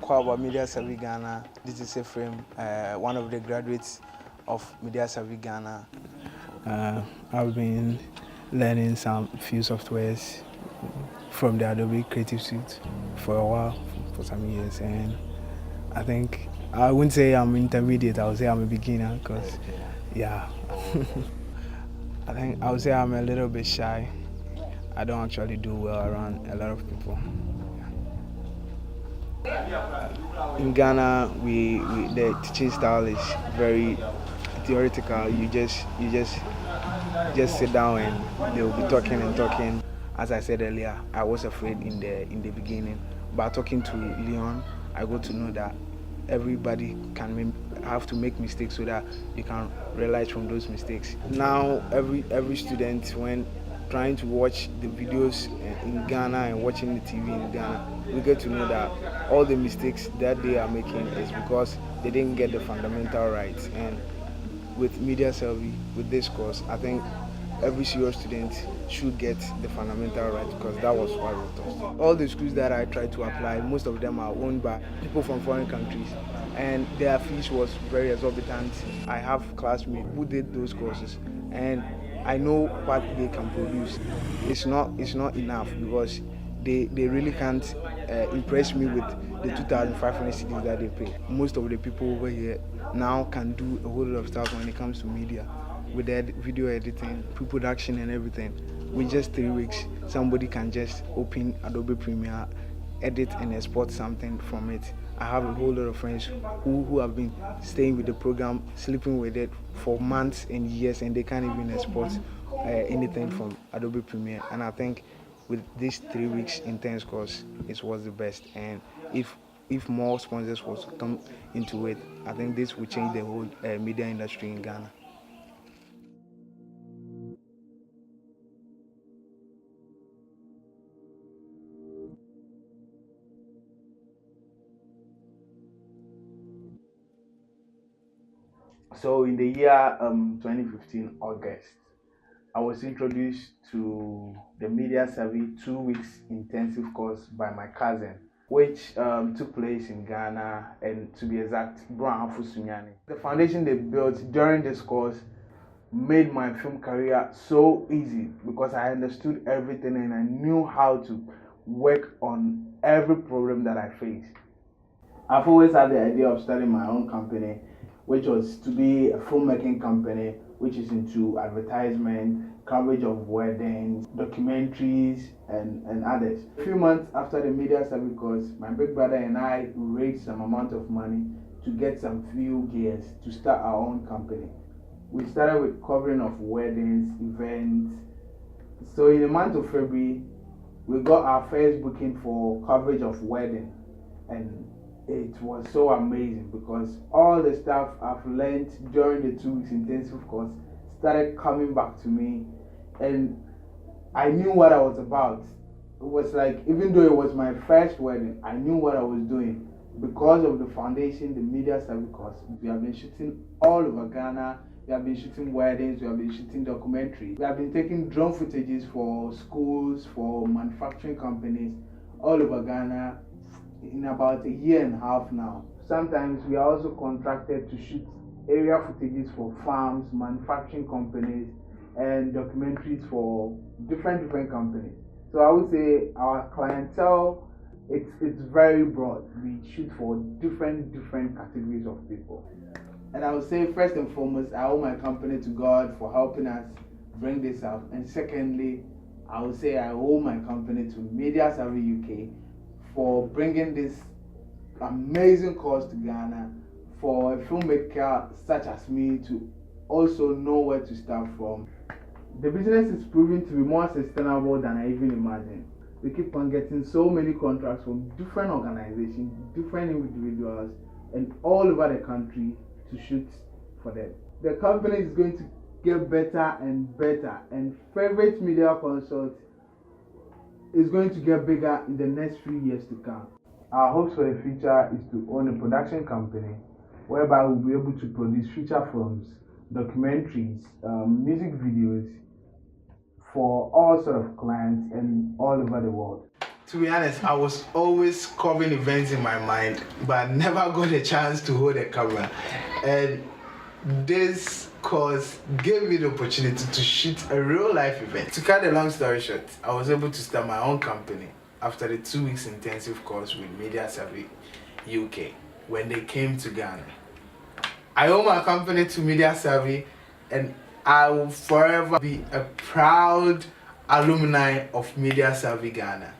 Aqua about Media Savvy Ghana. This is Ephraim, one of the graduates of Media Savvy Ghana. I've been learning some few softwares from the Adobe Creative Suite for a while, for some years, and I think I wouldn't say I'm intermediate. I would say I'm a beginner because, yeah, I would say I'm a little bit shy. I don't actually do well around a lot of people. In Ghana, the teaching style is very theoretical. You just sit down and they'll be talking and talking. As I said earlier, I was afraid in the beginning, but talking to Leon, I got to know that everybody have to make mistakes so that you can realize from those mistakes. Now every student, when trying to watch the videos in Ghana and watching the TV in Ghana, we get to know that all the mistakes that they are making is because they didn't get the fundamental right. And with Media Savvy, with this course, I think every serious student should get the fundamental right because that was what we taught. All the schools that I tried to apply, most of them are owned by people from foreign countries, and their fees was very exorbitant. I have classmates who did those courses, and I know what they can produce. It's not enough because they really can't impress me with the 2,500 cedis that they pay. Most of the people over here now can do a whole lot of stuff when it comes to media, with video editing, pre-production and everything. With just 3 weeks, somebody can just open Adobe Premiere, edit and export something from it. I have a whole lot of friends who have been staying with the program, sleeping with it for months and years, and they can't even export anything from Adobe Premiere. And I think with this 3 weeks intense course, it was the best. And if more sponsors was to come into it, I think this will change the whole media industry in Ghana. So in the year 2015 August, I was introduced to the Media Savvy 2 weeks intensive course by my cousin, which took place in Ghana, and to be exact, Brown Fusunyani. The foundation they built during this course made my film career so easy because I understood everything and I knew how to work on every problem that I faced. I've always had the idea of starting my own company, which was to be a filmmaking company, which is into advertisement, coverage of weddings, documentaries, and others. A few months after the Media Savvy course, my big brother and I raised some amount of money to get some few gears to start our own company. We started with covering of weddings, events. So in the month of February, we got our first booking for coverage of wedding, and it was so amazing because all the stuff I've learned during the 2 weeks intensive course started coming back to me, and I knew what I was about. It was like, even though it was my first wedding, I knew what I was doing because of the foundation, the Media Savvy course. We have been shooting all over Ghana. We have been shooting weddings, we have been shooting documentaries. We have been taking drone footages for schools, for manufacturing companies all over Ghana in about a year and a half now. Sometimes we are also contracted to shoot area footages for farms, manufacturing companies, and documentaries for different companies. So I would say our clientele, it's very broad. We shoot for different categories of people. And I would say, first and foremost, I owe my company to God for helping us bring this up. And secondly, I would say I owe my company to Media Savvy UK for bringing this amazing course to Ghana, for a filmmaker such as me to also know where to start from. The business is proving to be more sustainable than I even imagined. We keep on getting so many contracts from different organizations, different individuals, and all over the country to shoot for them. The company is going to get better and better, and Favorite Media Consult is going to get bigger in the next few years to come. Our hopes for the future is to own a production company whereby we'll be able to produce feature films, documentaries, music videos for all sort of clients and all over the world. To be honest, I was always covering events in my mind, but never got a chance to hold a camera. And this course gave me the opportunity to shoot a real life event. To cut a long story short, I was able to start my own company after the 2 weeks intensive course with Media Survey UK when they came to Ghana. I owe my company to Media Survey, and I will forever be a proud alumni of Media Survey Ghana.